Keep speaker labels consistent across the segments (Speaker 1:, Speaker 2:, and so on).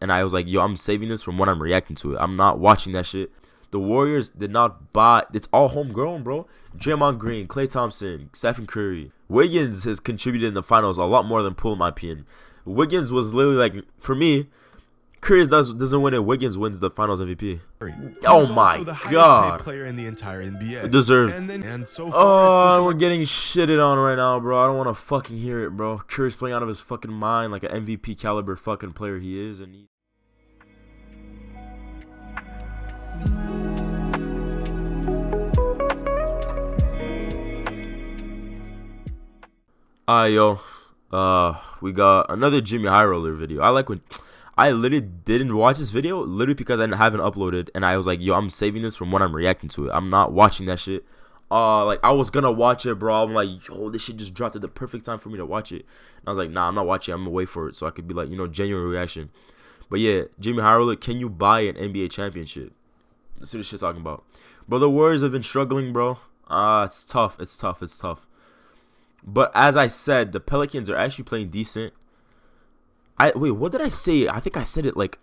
Speaker 1: and I was like, yo, I'm saving this from when I'm reacting to it. I'm not watching that shit. The Warriors did not buy. It's all homegrown, bro. Draymond Green, Klay Thompson, Stephen Curry. Wiggins has contributed in the finals a lot more than Poole, in my opinion. Wiggins was literally like, for me, Curry doesn't win it. Wiggins wins the Finals MVP. Oh my god!
Speaker 2: Player in the entire NBA.
Speaker 1: Deserved.
Speaker 2: And so
Speaker 1: far, we're getting shitted on right now, bro. I don't want to fucking hear it, bro. Curry's playing out of his fucking mind like an MVP caliber fucking player he is, and he. Alright, yo. We got another JxmyHighroller video. I literally didn't watch this video literally because I haven't uploaded, and I was like, yo, I'm saving this from when I'm reacting to it. I'm not watching that shit. Like I was gonna watch it, bro. I'm like, yo, this shit just dropped at the perfect time for me to watch it. And I was like, nah, I'm not watching it. I'm gonna wait for it so I could be like, genuine reaction. But yeah, JxmyHighroller, can you buy an NBA championship? Let's see what this shit's talking about. Bro, the Warriors have been struggling, bro. It's tough. It's tough. But as I said, the Pelicans are actually playing decent. Wait, what did I say? I think I said it like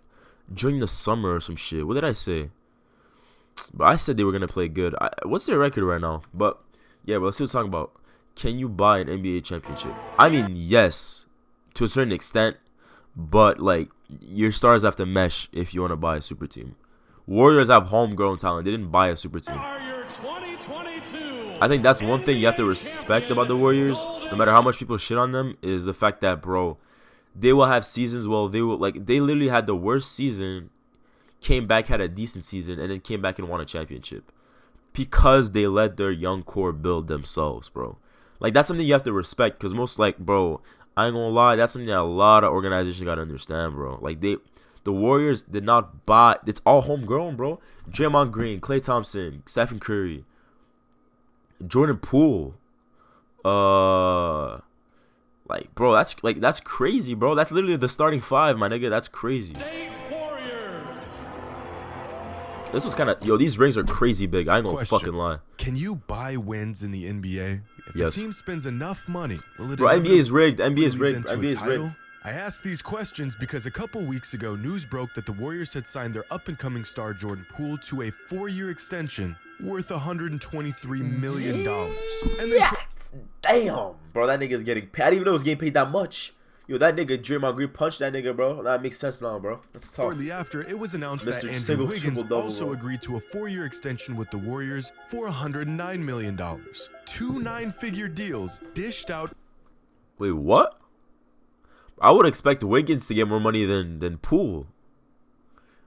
Speaker 1: during the summer or some shit. What did I say? But I said they were gonna play good. What's their record right now? But yeah, but let's see what it's talking about. Can you buy an NBA championship? I mean, yes, to a certain extent, but like your stars have to mesh if you want to buy a super team. Warriors have homegrown talent. They didn't buy a super team. I think that's one thing you have to respect about the Warriors, no matter how much people shit on them, is the fact that, bro, they will have seasons. Well, they literally had the worst season, came back, had a decent season, and then came back and won a championship because they let their young core build themselves, bro. Like, that's something you have to respect, because most, like, bro, I ain't gonna lie, that's something that a lot of organizations gotta understand, bro. Like, the Warriors did not buy. It's all homegrown, bro. Draymond Green, Klay Thompson, Stephen Curry, Jordan Poole. Like, bro, that's crazy, bro. That's literally the starting five, my nigga. That's crazy. This was kind of, yo, these rings are crazy big. I ain't gonna fucking lie.
Speaker 2: Can you buy wins in the NBA? If the team spends enough money, will it?
Speaker 1: Bro, NBA is rigged. NBA is rigged. NBA is rigged.
Speaker 2: I asked these questions because a couple weeks ago, news broke that the Warriors had signed their up-and-coming star Jordan Poole to a 4-year extension worth $123 million. And
Speaker 1: then damn, bro, that nigga's getting paid. I didn't even know he was getting paid that much. Yo, that nigga Draymond Green punched that nigga, bro. That makes sense now, bro. That's tough.
Speaker 2: Shortly after, it was announced that Andrew Wiggins also agreed to a 4-year extension with the Warriors for $109 million. 2 9-figure deals dished out.
Speaker 1: Wait, what? I would expect Wiggins to get more money than Poole.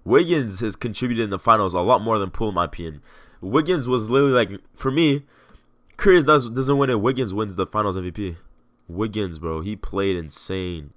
Speaker 1: Wiggins has contributed in the finals a lot more than Poole, in my opinion. Wiggins was literally like, for me, Curry doesn't win it. Wiggins wins the finals MVP. Wiggins, bro, he played insane.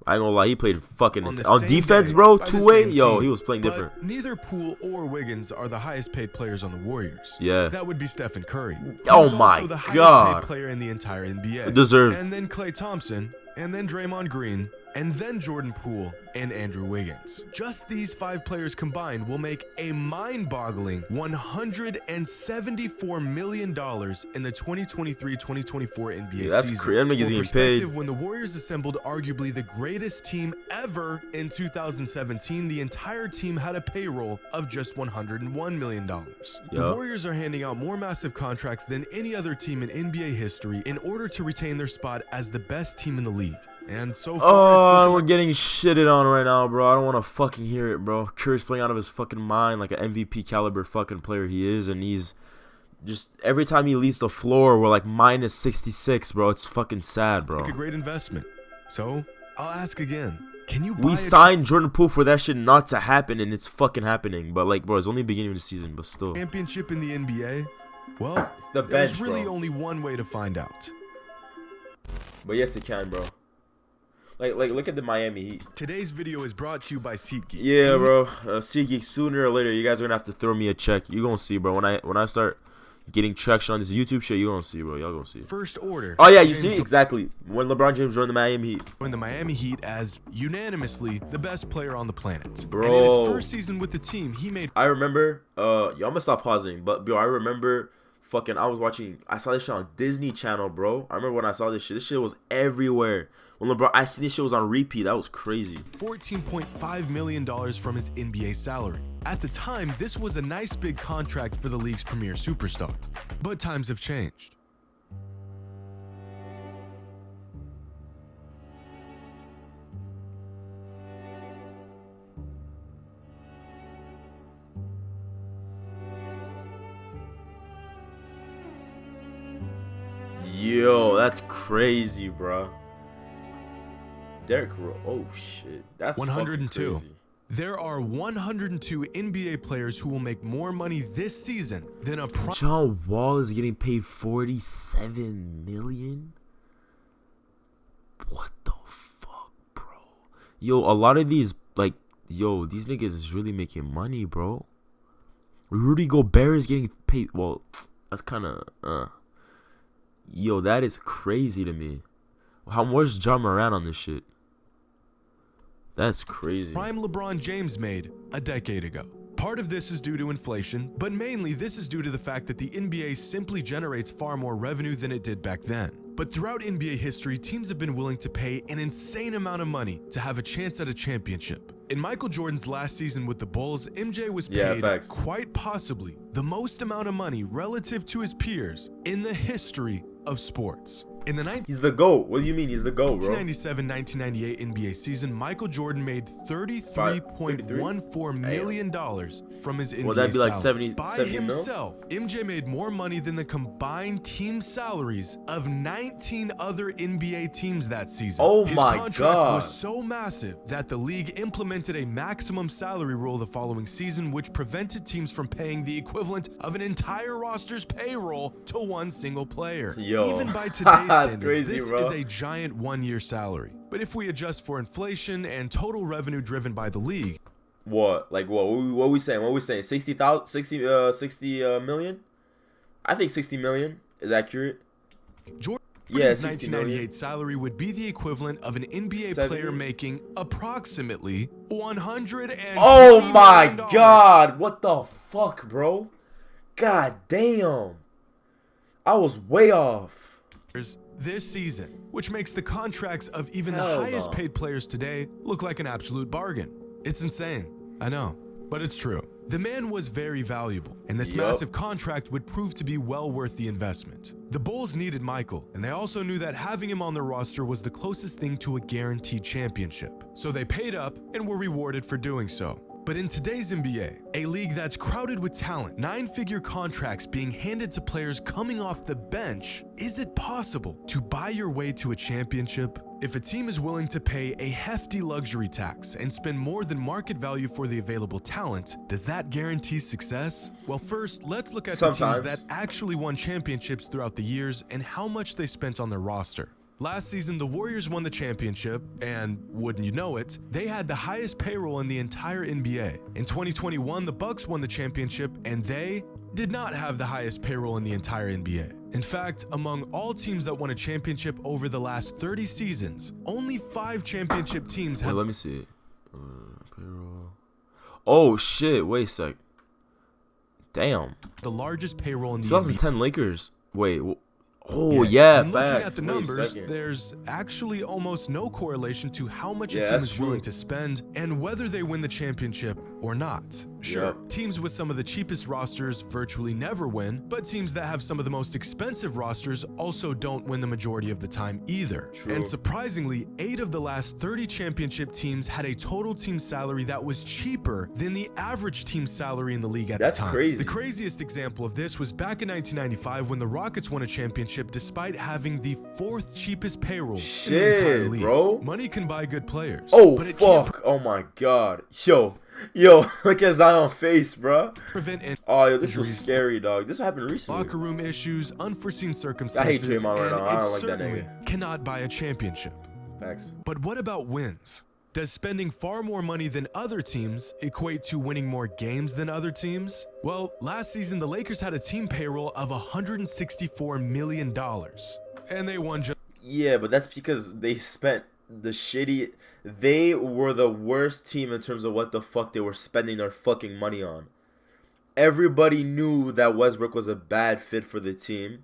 Speaker 1: I ain't gonna lie, he played fucking insane. On defense, bro, two-way, yo, he was playing different.
Speaker 2: Neither Poole or Wiggins are the highest paid players on the Warriors.
Speaker 1: Yeah.
Speaker 2: That would be Stephen Curry.
Speaker 1: Oh my
Speaker 2: the
Speaker 1: god.
Speaker 2: Highest paid player in the entire NBA.
Speaker 1: Deserved.
Speaker 2: And then Klay Thompson, and then Draymond Green, and then Jordan Poole and Andrew Wiggins. Just these 5 players combined will make a mind-boggling $174 million in the 2023-2024 NBA
Speaker 1: that's
Speaker 2: season.
Speaker 1: crazy. That nigga's getting paid.
Speaker 2: When the Warriors assembled arguably the greatest team ever in 2017, the entire team had a payroll of just $101 million. The Warriors are handing out more massive contracts than any other team in NBA history in order to retain their spot as the best team in the league. And so far,
Speaker 1: we're getting shitted on right now, bro. I don't want to fucking hear it, bro. Curry's playing out of his fucking mind like an MVP caliber fucking player he is, and he's just, every time he leaves the floor, we're like minus 66, bro. It's fucking sad, bro.
Speaker 2: A great investment. So I'll ask again. Can you?
Speaker 1: We signed Jordan Poole for that shit not to happen, and it's fucking happening. But like, bro, it's only the beginning of the season, but still.
Speaker 2: Championship in the NBA? Well,
Speaker 1: it's the bench,
Speaker 2: there's really only one way to find out.
Speaker 1: But yes, it can, bro. Like, look at the Miami Heat.
Speaker 2: Today's video is brought to you by SeatGeek.
Speaker 1: Yeah, bro. SeatGeek, sooner or later, you guys are gonna have to throw me a check. You gonna see, bro. When I start getting traction on this YouTube shit, you gonna see, bro. Y'all gonna see.
Speaker 2: First order.
Speaker 1: Oh yeah, you see exactly when LeBron James joined the Miami Heat.
Speaker 2: Joined the Miami Heat as unanimously the best player on the planet.
Speaker 1: Bro.
Speaker 2: And in his first season with the team, he made.
Speaker 1: I remember. Yo, I'm gonna stop pausing, but bro, I remember. Fucking, I saw this shit on Disney Channel, bro. I remember when I saw this shit. This shit was everywhere. When LeBron, I seen this shit was on repeat. That was crazy.
Speaker 2: $14.5 million from his NBA salary. At the time, this was a nice big contract for the league's premier superstar. But times have changed.
Speaker 1: Yo, that's crazy, bro. Derrick Rose. Oh shit, that's
Speaker 2: 102.
Speaker 1: crazy.
Speaker 2: There are 102 NBA players who will make more money this season than a
Speaker 1: John Wall is getting paid $47 million. What the fuck, bro? Yo, a lot of these these niggas is really making money, bro. Rudy Gobert is getting paid. Well, that's kind of Yo, that is crazy to me. How much is John Morant on this shit? That's crazy.
Speaker 2: Prime LeBron James made a decade ago. Part of this is due to inflation, but mainly this is due to the fact that the NBA simply generates far more revenue than it did back then. But throughout NBA history, teams have been willing to pay an insane amount of money to have a chance at a championship. In Michael Jordan's last season with the Bulls, MJ was paid quite possibly the most amount of money relative to his peers in the history of sports. In the
Speaker 1: He's the GOAT. What do you mean he's the GOAT, bro?
Speaker 2: 1997-1998 NBA season, Michael Jordan made $33.14 million from his NBA
Speaker 1: that'd be like
Speaker 2: salary.
Speaker 1: 70
Speaker 2: By
Speaker 1: 70
Speaker 2: himself, MJ made more money than the combined team salaries of 19 other NBA teams that season.
Speaker 1: Oh
Speaker 2: his
Speaker 1: my
Speaker 2: contract
Speaker 1: God.
Speaker 2: was so massive that the league implemented a maximum salary rule the following season, which prevented teams from paying the equivalent of an entire roster's payroll to one single player.
Speaker 1: Yo.
Speaker 2: Even by today's standards,
Speaker 1: crazy,
Speaker 2: this
Speaker 1: bro.
Speaker 2: is a giant one-year salary. But if we adjust for inflation and total revenue driven by the league,
Speaker 1: what? Like what? What are we saying? What are we saying? 60 million? I think 60 million is accurate.
Speaker 2: Jordan's
Speaker 1: 60
Speaker 2: 1998
Speaker 1: million.
Speaker 2: salary would be the equivalent of an NBA
Speaker 1: 70?
Speaker 2: player making approximately $100.
Speaker 1: Oh my God! What the fuck, bro? God damn! I was way off.
Speaker 2: This season, which makes the contracts of even the
Speaker 1: Hell
Speaker 2: highest
Speaker 1: no.
Speaker 2: paid players today look like an absolute bargain. It's insane, I know, but it's true. The man was very valuable, and this massive contract would prove to be well worth the investment. The Bulls needed Michael, and they also knew that having him on their roster was the closest thing to a guaranteed championship. So they paid up and were rewarded for doing so. But in today's NBA, a league that's crowded with talent, 9-figure contracts being handed to players coming off the bench, is it possible to buy your way to a championship? If a team is willing to pay a hefty luxury tax and spend more than market value for the available talent, does that guarantee success? Well, first, let's look at the teams that actually won championships throughout the years and how much they spent on their roster. Last season, the Warriors won the championship, and wouldn't you know it, they had the highest payroll in the entire NBA. In 2021, the Bucks won the championship, and they did not have the highest payroll in the entire NBA. In fact, among all teams that won a championship over the last 30 seasons, only 5 championship teams have—
Speaker 1: Let me see. Payroll. Oh shit! Wait a sec. Damn.
Speaker 2: the largest payroll in the
Speaker 1: 2010 Lakers. Wait. Oh
Speaker 2: When
Speaker 1: yeah,
Speaker 2: looking at
Speaker 1: facts.
Speaker 2: the
Speaker 1: Wait a
Speaker 2: numbers,
Speaker 1: second.
Speaker 2: there's actually almost no correlation to how much a team is willing to spend and whether they win the championship or not. Sure, teams with some of the cheapest rosters virtually never win, but teams that have some of the most expensive rosters also don't win the majority of the time either. And surprisingly, 8 of the last 30 championship teams had a total team salary that was cheaper than the average team salary in the league at the time.
Speaker 1: Crazy.
Speaker 2: The craziest example of this was back in 1995 when the Rockets won a championship despite having the 4th cheapest payroll in the entire league.
Speaker 1: Bro.
Speaker 2: Money can buy good players.
Speaker 1: Oh
Speaker 2: but it
Speaker 1: fuck! Oh my God! Yo, look at Zion's face, bro. Oh, yo, this was scary, dog. This happened recently.
Speaker 2: Locker room issues, unforeseen circumstances,
Speaker 1: I hate Draymond right now. I don't like that
Speaker 2: certainly
Speaker 1: nigga.
Speaker 2: Cannot buy a championship.
Speaker 1: Facts.
Speaker 2: But what about wins? Does spending far more money than other teams equate to winning more games than other teams? Well, last season, the Lakers had a team payroll of $164 million, and they won just—
Speaker 1: Yeah, but that's because they spent the shitty... They were the worst team in terms of what the fuck they were spending their fucking money on. Everybody knew that Westbrook was a bad fit for the team,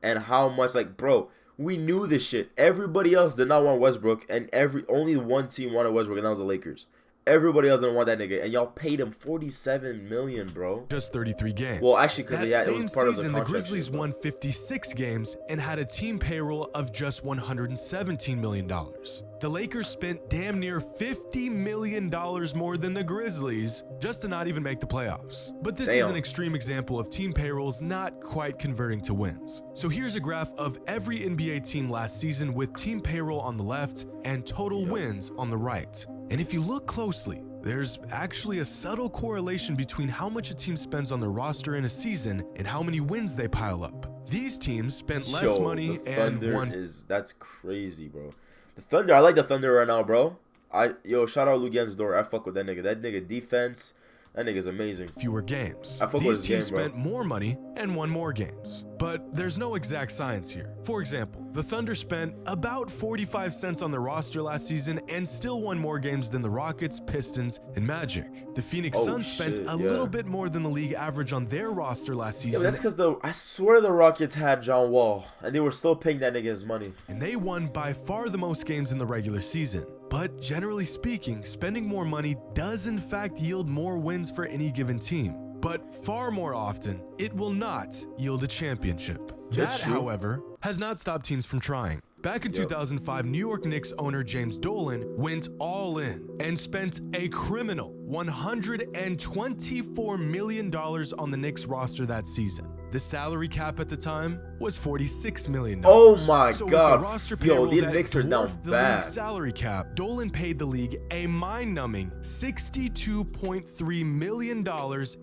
Speaker 1: and how much, like, bro, We knew this shit. Everybody else did not want Westbrook, and only one team wanted Westbrook, and that was the Lakers. Everybody else didn't want that nigga, and y'all paid him $47 million, bro.
Speaker 2: Just 33 games.
Speaker 1: Well, actually, because
Speaker 2: that
Speaker 1: it was part of the
Speaker 2: season,
Speaker 1: contract.
Speaker 2: the Grizzlies won 56 games and had a team payroll of just $117 million. The Lakers spent damn near $50 million more than the Grizzlies just to not even make the playoffs. But this is an extreme example of team payrolls not quite converting to wins. So here's a graph of every NBA team last season with team payroll on the left and total wins on the right. And if you look closely, there's actually a subtle correlation between how much a team spends on their roster in a season and how many wins they pile up. These teams spent less money and won.
Speaker 1: That's crazy, bro. The Thunder, I like the Thunder right now, bro. Shout out Luguentz Dort. I fuck with that nigga. That nigga defense, that nigga's amazing.
Speaker 2: Fewer games.
Speaker 1: I fuck with
Speaker 2: These
Speaker 1: his
Speaker 2: teams
Speaker 1: game,
Speaker 2: spent more money and won more games. But there's no exact science here. For example, the Thunder spent about 45 cents on their roster last season and still won more games than the Rockets, Pistons, and Magic. The Phoenix Suns spent a little bit more than the league average on their roster last season.
Speaker 1: Yeah, that's because I swear the Rockets had John Wall, and they were still paying that nigga his money.
Speaker 2: And they won by far the most games in the regular season. But generally speaking, spending more money does in fact yield more wins for any given team. But far more often, it will not yield a championship. That, however, has not stopped teams from trying. Back in 2005, New York Knicks owner James Dolan went all in and spent a criminal $124 million on the Knicks roster that season. The salary cap at the time was $46 million.
Speaker 1: Oh my
Speaker 2: so
Speaker 1: God.
Speaker 2: With the roster payroll
Speaker 1: the
Speaker 2: that
Speaker 1: Knicks are down
Speaker 2: dwarfed the
Speaker 1: bad.
Speaker 2: league's salary cap, Dolan paid the league a mind-numbing $62.3 million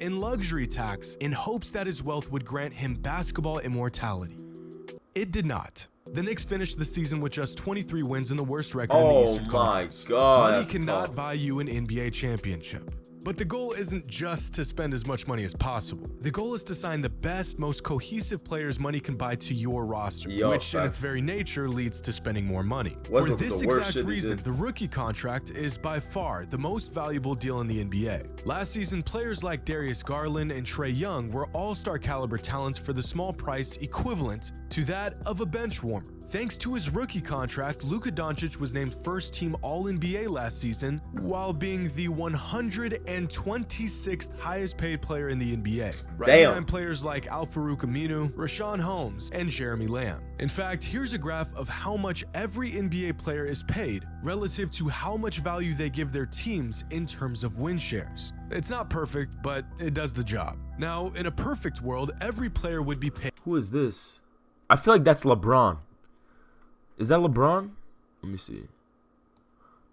Speaker 2: in luxury tax in hopes that his wealth would grant him basketball immortality. It did not. The Knicks finished the season with just 23 wins and the worst record in the Eastern Conference.
Speaker 1: Oh my God.
Speaker 2: Money cannot buy you an NBA championship. But the goal isn't just to spend as much money as possible. The goal is to sign the best, most cohesive players money can buy to your roster, which in its very nature leads to spending more money. For this exact reason, the rookie contract is by far the most valuable deal in the NBA. Last season, players like Darius Garland and Trae Young were all-star caliber talents for the small price equivalent to that of a bench warmer. Thanks to his rookie contract, Luka Doncic was named first-team All-NBA last season, while being the 126th highest-paid player in the NBA. Right behind players like Al-Farouq Aminu, Rashawn Holmes, and Jeremy Lamb. In fact, here's a graph of how much every NBA player is paid relative to how much value they give their teams in terms of win shares. It's not perfect, but it does the job. Now, in a perfect world, every player would be paid.
Speaker 1: Who is this? I feel like that's LeBron. Is that LeBron? Let me see.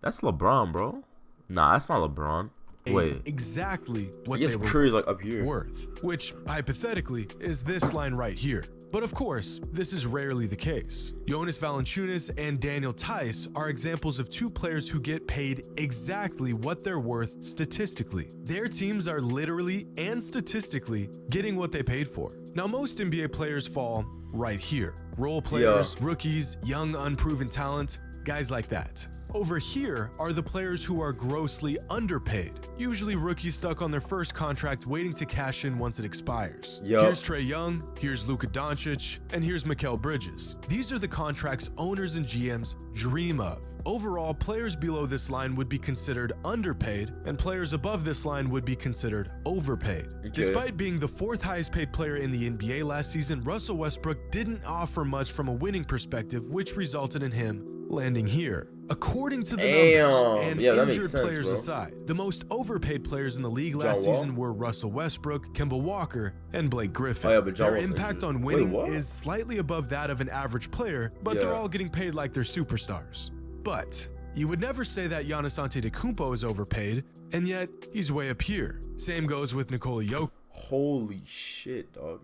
Speaker 1: That's LeBron, bro. Nah, that's not LeBron. Wait.
Speaker 2: Exactly what
Speaker 1: I guess
Speaker 2: they were
Speaker 1: Curry's like up here.
Speaker 2: worth, which hypothetically is this line right here. But of course, this is rarely the case. Jonas Valanciunas and Daniel Theis are examples of two players who get paid exactly what they're worth statistically. Their teams are literally and statistically getting what they paid for. Now, most NBA players fall right here. Role players, rookies, young unproven talent, guys like that. Over here are the players who are grossly underpaid, usually rookies stuck on their first contract waiting to cash in once it expires. Here's Trae Young, here's Luka Doncic, and here's Mikal Bridges. These are the contracts owners and GMs dream of. Overall, players below this line would be considered underpaid, and players above this line would be considered overpaid. Despite being the fourth highest paid player in the NBA last season, Russell Westbrook didn't offer much from a winning perspective, which resulted in him landing here. According to the numbers, and injured players aside, the most overpaid players in the league last season were Russell Westbrook, Kemba Walker, and Blake Griffin. Their impact on winning is slightly above that of an average player, but they're all getting paid like they're superstars. But you would never say that Giannis Antetokounmpo is overpaid, and yet he's way up here. Same goes with Nikola Jokic.
Speaker 1: Holy shit, dog.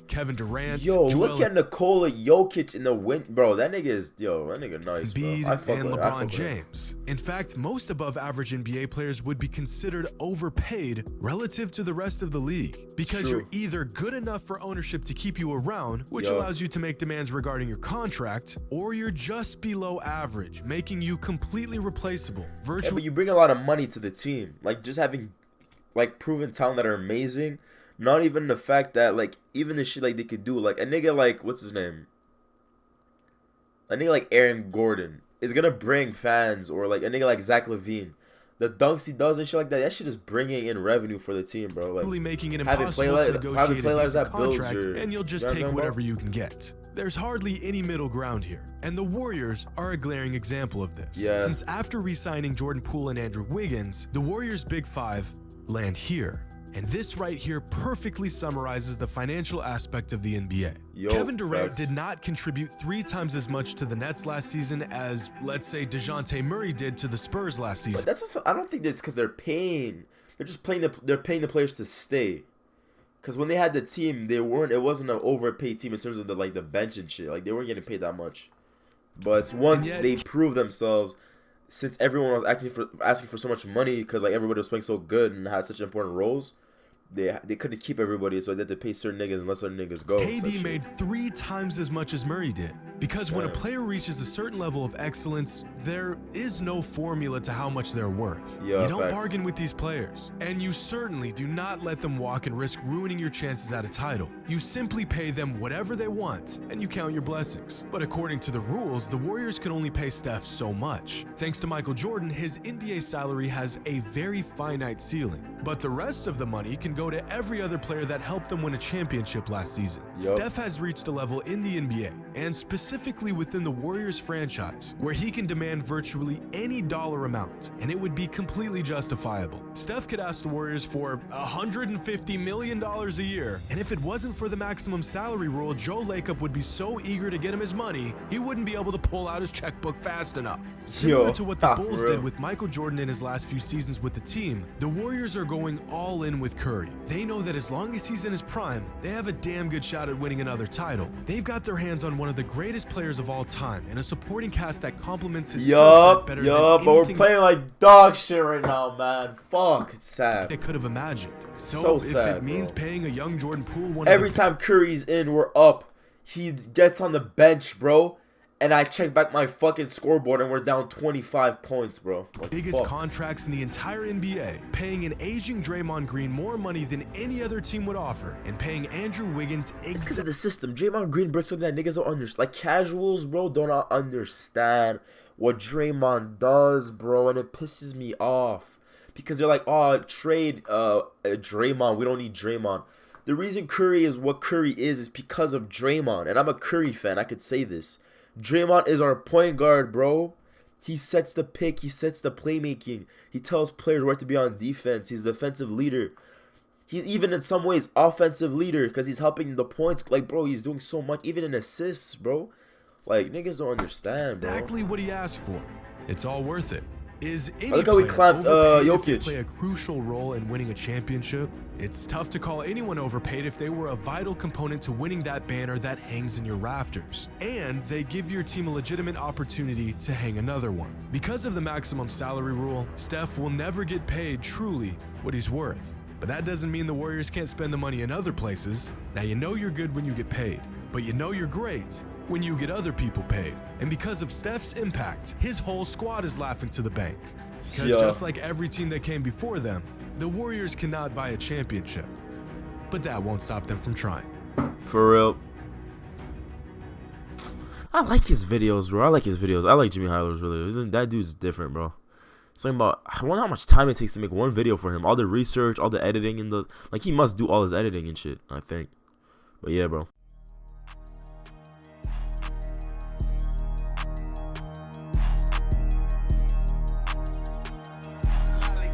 Speaker 2: Kevin Durant.
Speaker 1: Look at Nikola Jokic in the win, bro. That nigga is, that nigga nice, bro.
Speaker 2: And LeBron James. In fact, most above average NBA players would be considered overpaid relative to the rest of the league because you're either good enough for ownership to keep you around, which allows you to make demands regarding your contract, or you're just below average, making you completely replaceable.
Speaker 1: But you bring a lot of money to the team, like just having like proven talent that are amazing. Not even the fact that, like, even the shit, like, they could do. Like, a nigga like, what's his name? a nigga like Aaron Gordon is gonna bring fans, or like a nigga like Zach LaVine. The dunks he does and shit like that, that shit is bringing in revenue for the team, bro. Like,
Speaker 2: really making it impossible to negotiate a decent contract, and you'll just take whatever you can get. There's hardly any middle ground here, and the Warriors are a glaring example of this.
Speaker 1: Yeah.
Speaker 2: Since after re-signing Jordan Poole and Andrew Wiggins, the Warriors' Big Five land here. And this right here perfectly summarizes the financial aspect of the NBA. Kevin Durant did not contribute 3 times as much to the Nets last season as, let's say, DeJounte Murray did to the Spurs last season.
Speaker 1: But that's also, I don't think that's because they're paying. They're just paying the players to stay. Because when they had the team, it wasn't an overpaid team in terms of the bench and shit. Like, they weren't getting paid that much. But once they proved themselves, since everyone was asking for so much money, because like everybody was playing so good and had such important roles, they couldn't keep everybody, so they had to pay certain niggas and let certain niggas go.
Speaker 2: KD made 3 times as much as Murray did. Because when a player reaches a certain level of excellence, there is no formula to how much they're worth. You don't bargain with these players, and you certainly do not let them walk and risk ruining your chances at a title. You simply pay them whatever they want, and you count your blessings. But according to the rules, the Warriors can only pay Steph so much. Thanks to Michael Jordan, his NBA salary has a very finite ceiling. But the rest of the money can go to every other player that helped them win a championship last season. Steph has reached a level in the NBA, and specifically within the Warriors franchise, where he can demand virtually any dollar amount, and it would be completely justifiable. Steph could ask the Warriors for $150 million a year, and if it wasn't for the maximum salary rule, Joe Lacob would be so eager to get him his money, he wouldn't be able to pull out his checkbook fast enough. Similar to what the Bulls did with Michael Jordan in his last few seasons with the team, the Warriors are going all in with Curry. They know that as long as he's in his prime, they have a damn good shot at winning another title. They've got their hands on one of the greatest players of all time and a supporting cast that complements his skill set better than anything.
Speaker 1: But we're playing like dog shit right now, man. Fuck, it's sad.
Speaker 2: They could have imagined. So sad, if it means paying a young Jordan Poole
Speaker 1: every time Curry's in, we're up. He gets on the bench, bro. And I check back my fucking scoreboard and we're down 25 points, bro.
Speaker 2: Biggest contracts in the entire NBA, paying an aging Draymond Green more money than any other team would offer, and paying Andrew Wiggins
Speaker 1: it's because of the system. Draymond Green brings something that niggas don't understand. Like, casuals, bro, do not understand what Draymond does, bro, and it pisses me off. Because they're like, oh, trade Draymond. We don't need Draymond. The reason Curry is what Curry is because of Draymond. And I'm a Curry fan. I could say this. Draymond is our point guard, bro. He sets the pick. He sets the playmaking. He tells players where to be on defense. He's the defensive leader. He's even in some ways offensive leader because he's helping the points. Like, bro, he's doing so much, even in assists, bro. Like, niggas don't understand, bro.
Speaker 2: Exactly what he asked for. It's all worth it. Is any
Speaker 1: look how we clapped Jokic.
Speaker 2: Play a crucial role in winning a championship? It's tough to call anyone overpaid if they were a vital component to winning that banner that hangs in your rafters. And they give your team a legitimate opportunity to hang another one. Because of the maximum salary rule, Steph will never get paid truly what he's worth. But that doesn't mean the Warriors can't spend the money in other places. Now, you know you're good when you get paid, but you know you're great when you get other people paid. And because of Steph's impact, his whole squad is laughing to the bank. Because just like every team that came before them, the Warriors cannot buy a championship. But that won't stop them from trying.
Speaker 1: For real. I like his videos, bro. I like his videos. I like JxmyHighrollers videos. That dude's different, bro. Something about, I wonder how much time it takes to make one video for him. All the research, all the editing, and like, he must do all his editing and shit, I think. But yeah, bro.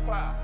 Speaker 3: Wow.